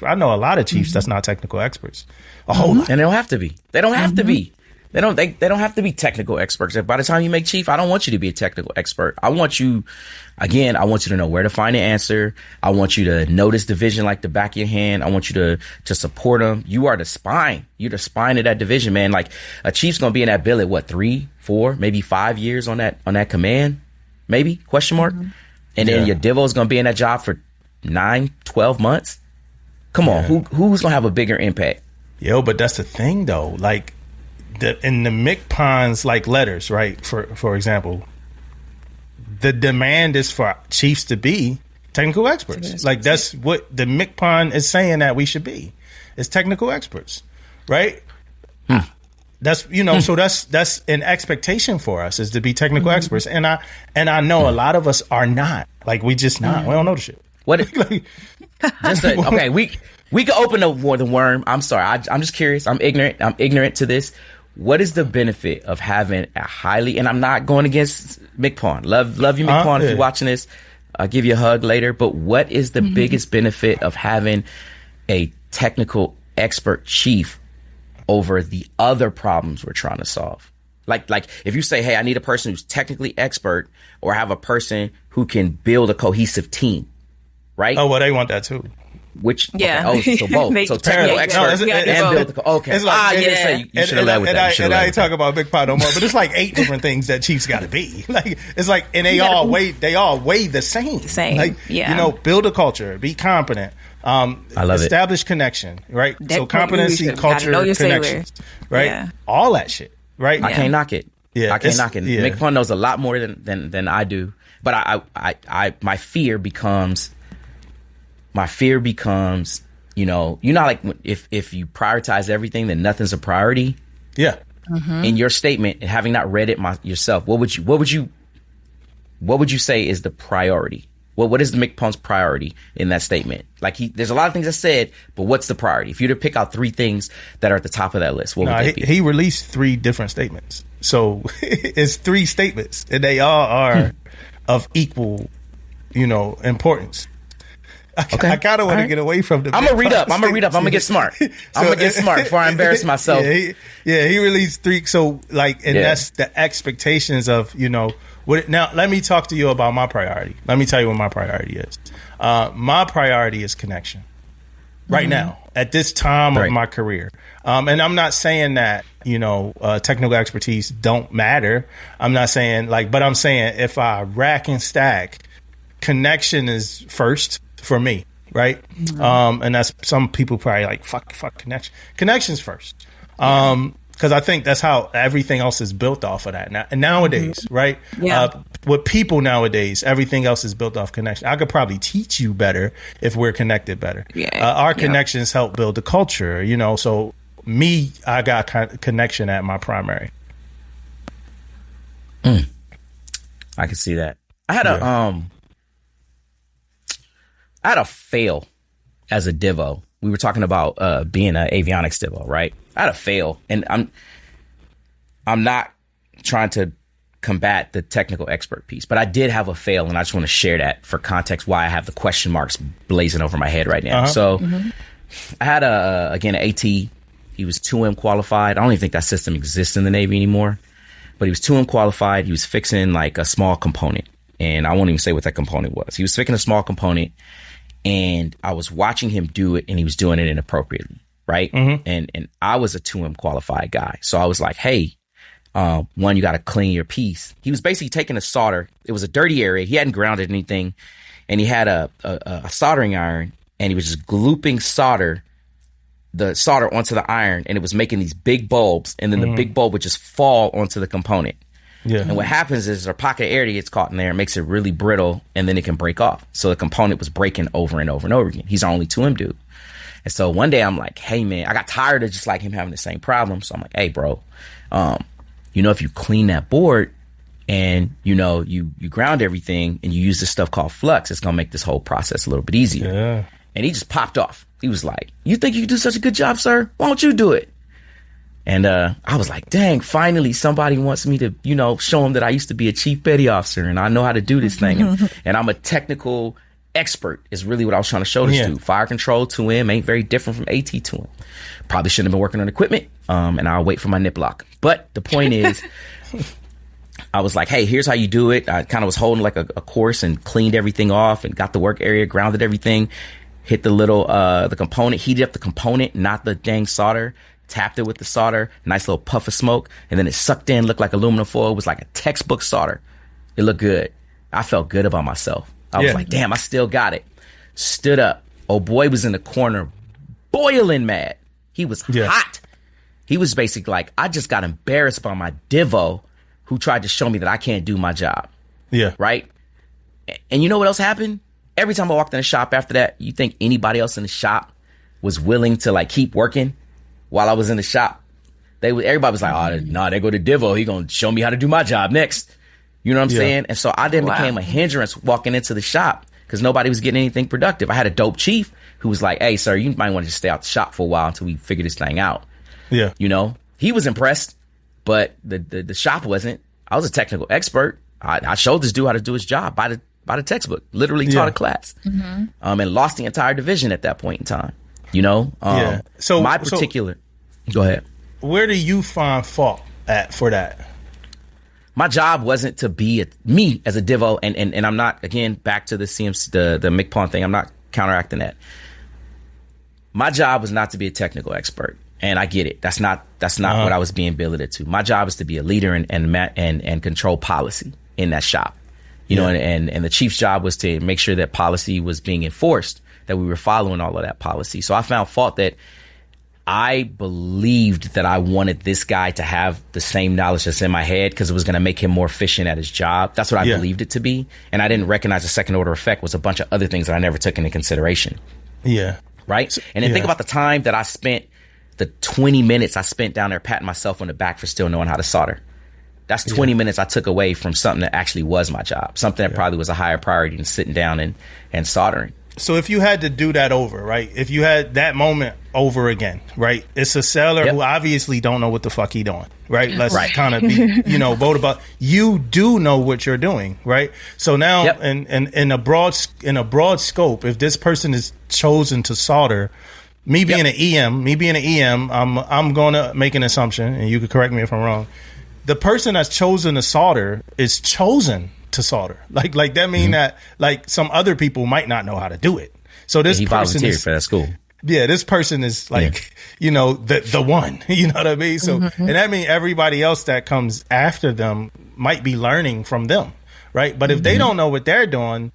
I know a lot of chiefs that's not technical experts. A whole lot. And they don't have to be. They don't have to be. They don't have to be technical experts. By the time you make chief, I don't want you to be a technical expert. I want you to know where to find the answer. I want you to know this division like the back of your hand. I want you to support them. You are the spine. You're the spine of that division, man. Like a chief's going to be in that billet, what, 3, 4, maybe 5 years on that command? Maybe? Question mark. And then your Divo is going to be in that job for 9, 12 months. Come on. Who's going to have a bigger impact? Yo, but that's the thing though. Like, in the MCPON's like letters, right? For example, the demand is for chiefs to be technical experts. Like that's what the MCPON is saying that we should be. It's technical experts, right? That's so that's an expectation for us is to be technical experts, and I know a lot of us are not. Like we just not. We don't know the shit. What? Okay, we can open the worm. I'm sorry. I'm just curious. I'm ignorant to this. What is the benefit of having a highly, and I'm not going against MCPON. Love you, MCPON, if you're watching this. I'll give you a hug later. But what is the biggest benefit of having a technical expert chief over the other problems we're trying to solve? Like if you say, hey, I need a person who's technically expert, or have a person who can build a cohesive team, right? Oh, well, they want that too. Which so both. So technical expert and build. Okay. It's like, you should have led with that. And I ain't talking about Big Pot no more, but it's like 8 different things that chiefs got to be. Like it's like, and they all weigh the same. Like build a culture, be competent. I love establish connection, right? So competency, culture, connections, right? Yeah. All that shit, right? I can't knock it. Yeah, I can't knock it. Yeah. MCPON knows a lot more than I do, but I my fear becomes. Like if you prioritize everything, then nothing's a priority. Yeah. In your statement, and having not read it yourself, what would you say is the priority? What is the MCPON's priority in that statement? Like there's a lot of things I said, but what's the priority? If you were to pick out 3 things that are at the top of that list, what would they be? He released 3 different statements. So it's 3 statements and they all are of equal, importance. I kind of want to get away from the. I'm gonna read up. I'm gonna get smart. I'm gonna get smart before I embarrass myself. He released 3. So that's the expectations of what. Now let me talk to you about my priority. Let me tell you what my priority is. My priority is connection. Right now, at this time of my career, and I'm not saying that technical expertise don't matter. I'm not saying but I'm saying if I rack and stack, connection is first. For me, right? And that's some people probably like fuck connection. Connections first, because I think that's how everything else is built off of that. And nowadays, right? Yeah. With people nowadays, everything else is built off connection. I could probably teach you better if we're connected better. Yeah. Our connections help build the culture, So I got connection at my primary. I can see that. I had a fail as a Divo. We were talking about being an avionics Divo, right? I had a fail, and I'm not trying to combat the technical expert piece, but I did have a fail, and I just want to share that for context why I have the question marks blazing over my head right now. So I had an AT. He was 2M qualified. I don't even think that system exists in the Navy anymore, but he was 2M qualified. He was fixing like a small component, and I won't even say what that component was. He was fixing a small component. And I was watching him do it, and he was doing it inappropriately, right? And I was a 2M qualified guy. So I was like, hey, one, you got to clean your piece. He was basically taking a solder. It was a dirty area. He hadn't grounded anything. And he had a soldering iron, and he was just glooping the solder onto the iron, and it was making these big bulbs. And then the big bulb would just fall onto the component. Yeah. And what happens is a pocket of air gets caught in there and makes it really brittle, and then it can break off. So the component was breaking over and over and over again. He's only 2M dude. And so one day I'm like, hey man, I got tired of just like him having the same problem. So I'm like, hey bro, if you clean that board and you ground everything and you use this stuff called flux, it's gonna make this whole process a little bit easier. Yeah. And he just popped off. He was like, you think you can do such a good job, sir? Why don't you do it? And I was like, dang, finally somebody wants me to, show them that I used to be a chief petty officer and I know how to do this thing. And I'm a technical expert is really what I was trying to show this dude. Fire control 2M ain't very different from AT 2M. Probably shouldn't have been working on equipment. And I'll wait for my nip lock. But the point is, I was like, hey, here's how you do it. I kind of was holding like a course and cleaned everything off and got the work area, grounded everything, hit the little, the component, heated up the component, not the dang solder, tapped it with the solder, nice little puff of smoke. And then it sucked in, looked like aluminum foil. It was like a textbook solder. It looked good. I felt good about myself. I was like, damn, I still got it. Stood up. Oh boy was in the corner, boiling mad. He was hot. He was basically like, I just got embarrassed by my divo who tried to show me that I can't do my job. Yeah. Right? And you know what else happened? Every time I walked in the shop after that, you think anybody else in the shop was willing to like keep working while I was in the shop? Everybody was like, oh, no, they go to Divo. He going to show me how to do my job next. You know what I'm saying? And so I then became a hindrance walking into the shop because nobody was getting anything productive. I had a dope chief who was like, hey, sir, you might want to just stay out the shop for a while until we figure this thing out. Yeah. You know, he was impressed, but the shop wasn't. I was a technical expert. I showed this dude how to do his job by the textbook, literally taught a class, and lost the entire division at that point in time. You know, so my particular, go ahead. Where do you find fault at for that? My job wasn't to be me as a divo, and I'm not, again, back to the CMC, the McPawn thing. I'm not counteracting that. My job was not to be a technical expert, and I get it. That's not what I was being billeted to. My job is to be a leader and control policy in that shop. You know, and the chief's job was to make sure that policy was being enforced, that we were following all of that policy. So I found fault that I believed that I wanted this guy to have the same knowledge that's in my head because it was going to make him more efficient at his job. That's what I believed it to be. And I didn't recognize the second order effect was a bunch of other things that I never took into consideration. Yeah. Right. So, and then think about the time that I spent, the 20 minutes I spent down there patting myself on the back for still knowing how to solder. That's 20 minutes I took away from something that actually was my job, something that probably was a higher priority than sitting down and soldering. So if you had to do that over, right? If you had that moment over again, right? It's a seller who obviously don't know what the fuck he doing, right? Let's kind of be, vote about. You do know what you're doing, right? So now, in a broad scope, if this person is chosen to solder, me being an EM, I'm going to make an assumption, and you could correct me if I'm wrong. The person that's chosen to solder is chosen to solder. Like that mean that like some other people might not know how to do it. So this person volunteered for that school. Yeah, this person is like, the one, you know what I mean? So, and that means everybody else that comes after them might be learning from them, right? But if they don't know what they're doing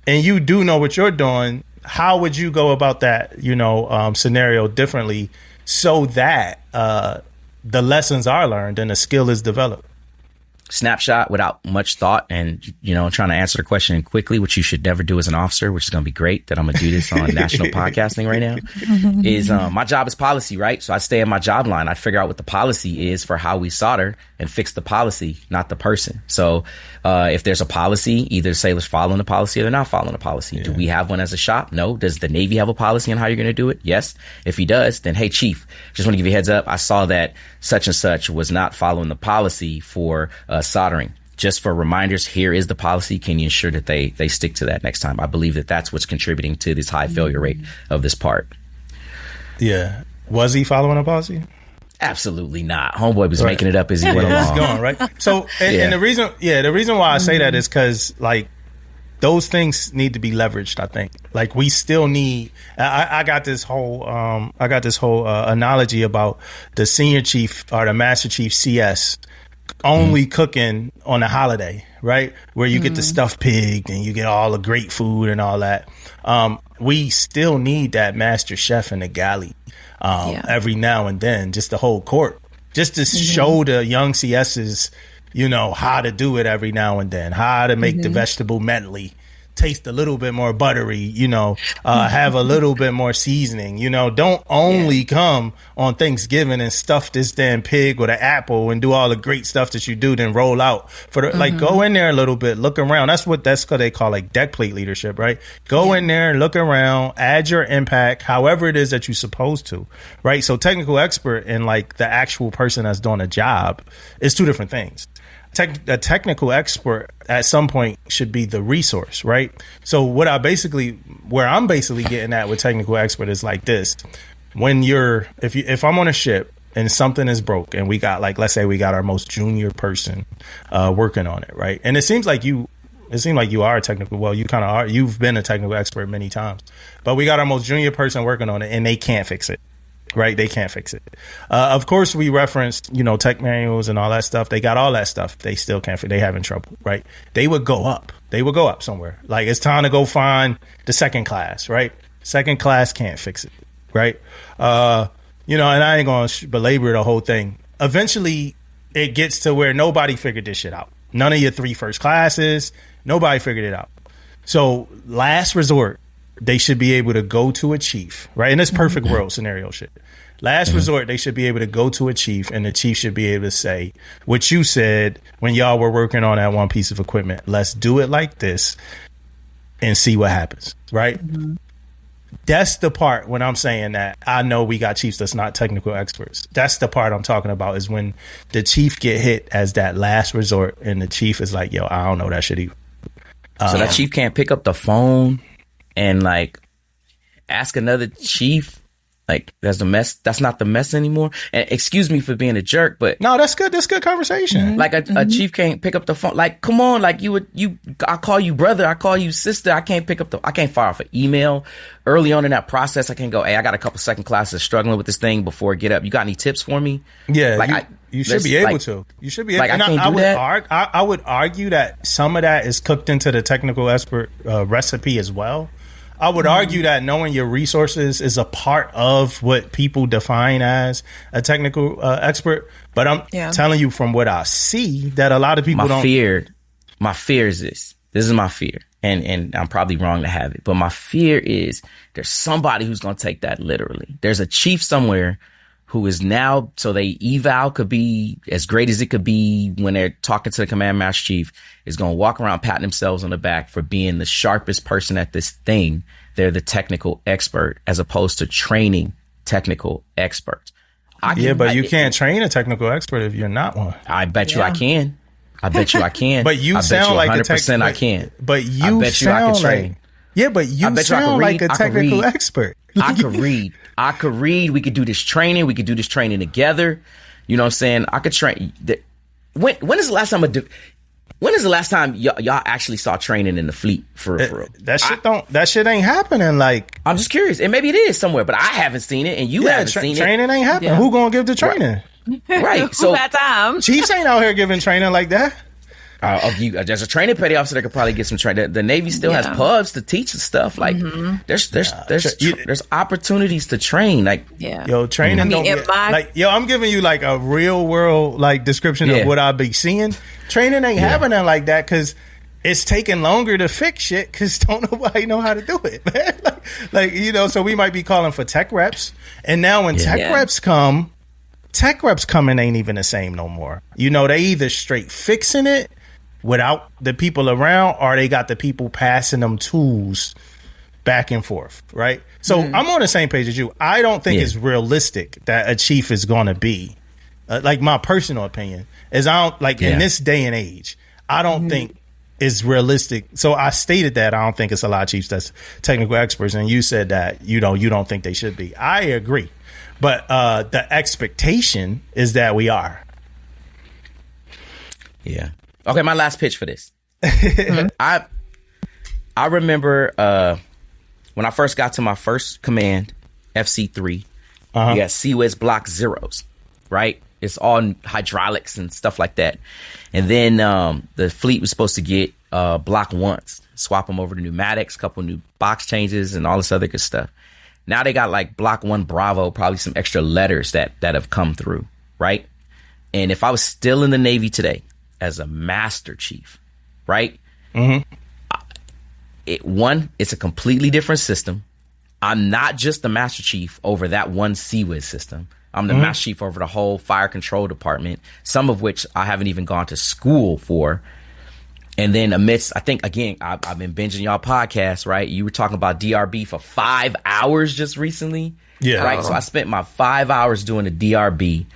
and you do know what you're doing, how would you go about that, scenario differently so that, the lessons are learned and the skill is developed? Snapshot without much thought and, trying to answer the question quickly, which you should never do as an officer, which is going to be great that I'm going to do this on national podcasting right now, is my job is policy, right? So I stay in my job line. I figure out what the policy is for how we solder and fix the policy, not the person. So if there's a policy, either sailors following the policy or they're not following the policy. Do we have one as a shop? No. Does the Navy have a policy on how you're going to do it? Yes. If he does, then, hey, chief, just want to give you a heads up. I saw that such and such was not following the policy for soldering. Just for reminders, here is the policy. Can you ensure that they stick to that next time? I believe that that's what's contributing to this high failure rate of this part. Yeah. Was he following a policy? Absolutely not. Homeboy was making it up as he went along. Going, right? So, and the reason why I say that is because, like, those things need to be leveraged, I think. Like, we still need, I got this whole analogy about the senior chief or the master chief CS only cooking on a holiday, right? Where you get the stuffed pig and you get all the great food and all that. We still need that master chef in the galley every now and then, just to hold court, just to show the young CSs, how to do it every now and then, how to make the vegetable medley taste a little bit more buttery, have a little bit more seasoning, don't only come on Thanksgiving and stuff this damn pig with an apple and do all the great stuff that you do, then roll out for the, like, go in there a little bit, look around. That's what they call like deck plate leadership, right? Go in there, look around, add your impact, however it is that you're supposed to, right? So technical expert and like the actual person that's doing a job is two different things. a technical expert at some point should be the resource, right? So where I'm basically getting at with technical expert is like this. When if I'm on a ship and something is broke and we got, like, let's say we got our most junior person working on it, right? And it seems like you are a technical, well, you kind of are, you've been a technical expert many times, but we got our most junior person working on it and they can't fix it, right? They can't fix it. Of course, we referenced, tech manuals and all that stuff. They got all that stuff. They still can't, they having trouble, right? They would go up somewhere. Like, it's time to go find the second class, right? Second class can't fix it, right? And I ain't going to belabor the whole thing. Eventually, it gets to where nobody figured this shit out. None of your 3 first classes, nobody figured it out. So last resort, they should be able to go to a chief, right? In this perfect world scenario shit. Last resort, they should be able to go to a chief, and the chief should be able to say what you said when y'all were working on that one piece of equipment. Let's do it like this and see what happens, right? Mm-hmm. That's the part when I'm saying that I know we got chiefs that's not technical experts. That's the part I'm talking about, is when the chief get hit as that last resort and the chief is like, yo, I don't know that shit either. So that chief can't pick up the phone and like ask another chief, like, that's not the mess anymore. And excuse me for being a jerk, but no, that's good. That's good conversation. Like a chief can't pick up the phone. Like, come on, like I call you brother, I call you sister. I can't fire off an email early on in that process. I can't go, hey, I got a couple second classes struggling with this thing before I get up. You got any tips for me? Yeah, like you should be able to. You should be able. Like, I would argue that some of that is cooked into the technical expert recipe as well. I would argue that knowing your resources is a part of what people define as a technical expert. But I'm telling you from what I see that a lot of people don't. My fear is this. This is my fear. And I'm probably wrong to have it. But my fear is there's somebody who's going to take that literally. There's a chief somewhere who is now, so they eval could be as great as it could be when they're talking to the command master chief, is going to walk around patting themselves on the back for being the sharpest person at this thing. They're the technical expert as opposed to training technical experts. You can't train a technical expert if you're not one. I bet you I can. I bet you I can. But you sound like 100% I can. But you I bet you I can train. But you sound like a technical expert. I could read. We could do this training. We could do this training together. You know what I'm saying? I could train. When is the last time when is the last time y'all actually saw training in the fleet for real? That shit ain't happening. Like, I'm just curious. And maybe it is somewhere, but I haven't seen it and you haven't seen it. Training ain't happening. Yeah. Who gonna give the training? Right. So that time. Chiefs ain't out here giving training like that. There's a training petty officer that could probably get some training. The Navy still has pubs to teach the stuff. Like, there's opportunities to train. Like, training. I'm giving you like a real world like description of what I be seeing. Training ain't happening like that because it's taking longer to fix shit because don't nobody know how to do it, man. So we might be calling for tech reps, and now when tech reps coming ain't even the same no more. They either straight fixing it without the people around, or they got the people passing them tools back and forth, right? So I'm on the same page as you. I don't think it's realistic that a chief is going to be, like, my personal opinion is in this day and age, I don't think it's realistic. So I stated that I don't think it's a lot of chiefs that's technical experts, and you said that you don't think they should be. I agree. But the expectation is that we are. Yeah. Okay, my last pitch for this. I remember when I first got to my first command, FC3, you had CWIS block zeros, right? It's all hydraulics and stuff like that. And then the fleet was supposed to get block ones, swap them over to pneumatics, couple new box changes, and all this other good stuff. Now they got like block 1 Bravo, probably some extra letters that have come through, right? And if I was still in the Navy today as a master chief, right? It's a completely different system. I'm not just the master chief over that one CWIS system. I'm the master chief over the whole fire control department, some of which I haven't even gone to school for. And then amidst, I think, again, I've been binging y'all podcasts, right? You were talking about DRB for 5 hours just recently. Yeah. Right. So I spent my 5 hours doing a DRB.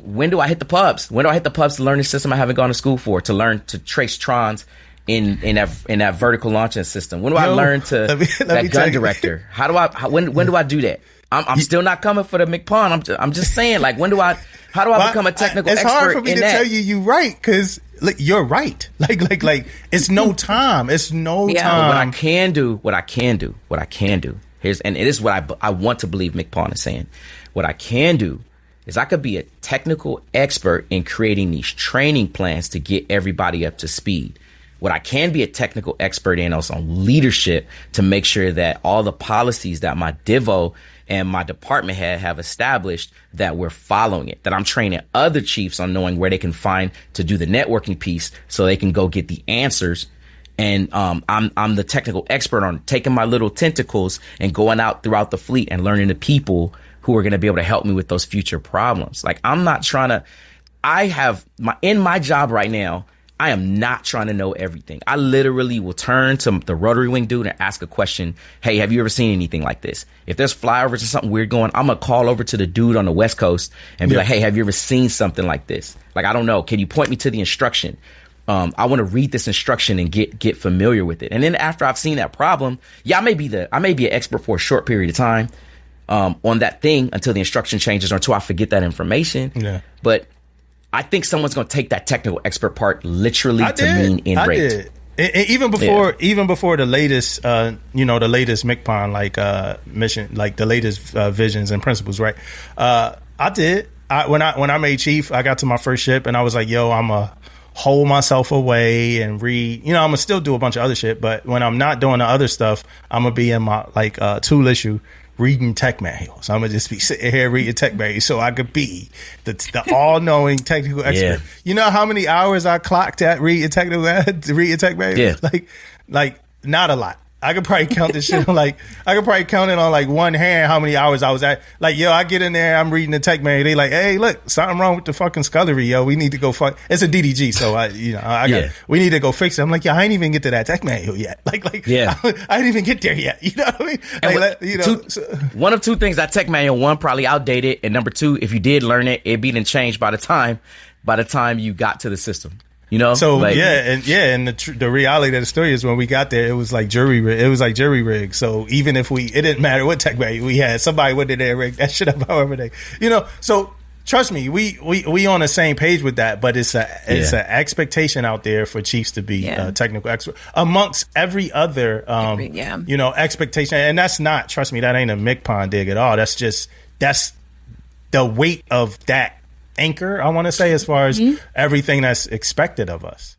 when do I hit the pubs? When do I hit the pubs to learn the system I haven't gone to school for, to learn to trace trons in that vertical launching system? When do I learn to that gun director? When do I do that? I'm still not coming for the McPawn. I'm just saying, like, how do I become a technical expert in that? It's hard for me to tell you right, because you're right. Like it's no time. It's no time. What I can do. Here's, and it is what I want to believe McPawn is saying. What I can do is I could be a technical expert in creating these training plans to get everybody up to speed. What I can be a technical expert in is on leadership, to make sure that all the policies that my Divo and my department head have established, that we're following it, that I'm training other chiefs on knowing where they can find to do the networking piece so they can go get the answers. And I'm the technical expert on taking my little tentacles and going out throughout the fleet and learning the people who are going to be able to help me with those future problems. Like, I'm not trying to, in my job right now, I am not trying to know everything. I literally will turn to the rotary wing dude and ask a question. Hey, have you ever seen anything like this? If there's flyovers or something weird going, I'm going to call over to the dude on the West Coast and be like, hey, have you ever seen something like this? Like, I don't know. Can you point me to the instruction? I want to read this instruction and get familiar with it. And then after I've seen that problem, I may be an expert for a short period of time on that thing until the instruction changes or until I forget that information. Yeah. But I think someone's going to take that technical expert part literally to mean in rate. Even before the latest, the latest MCPON, like mission, like the latest visions and principles, right? I did. When I made chief, I got to my first ship and I was like, yo, I'm a hold myself away and read. I'm gonna still do a bunch of other shit, but when I'm not doing the other stuff, I'm gonna be in my tool issue reading tech manuals. I'm gonna just be sitting here reading tech manuals so I could be the all-knowing technical expert. Yeah. You know how many hours I clocked at reading tech manuals? Yeah. Like not a lot. I could probably count this shit I could probably count it on like one hand how many hours I was at. Like, yo, I get in there, I'm reading the tech manual. They like, hey, look, something wrong with the fucking scullery, yo. We need to go it's a DDG, so we need to go fix it. I'm like, yeah, I ain't even get to that tech manual yet. I didn't even get there yet. You know what I mean? One of two things, that tech manual, one, probably outdated, and number two, if you did learn it, it'd be changed by the time you got to the system. So and the reality of the story is when we got there, it was like jury rig. So even if it didn't matter what tech manual we had, somebody went in there and rigged that shit up however they, so trust me, we on the same page with that, but it's an expectation out there for chiefs to be technical expert amongst every other, expectation. And that's not, trust me, that ain't a MCPON dig at all. That's the weight of that anchor, I want to say, as far as everything that's expected of us.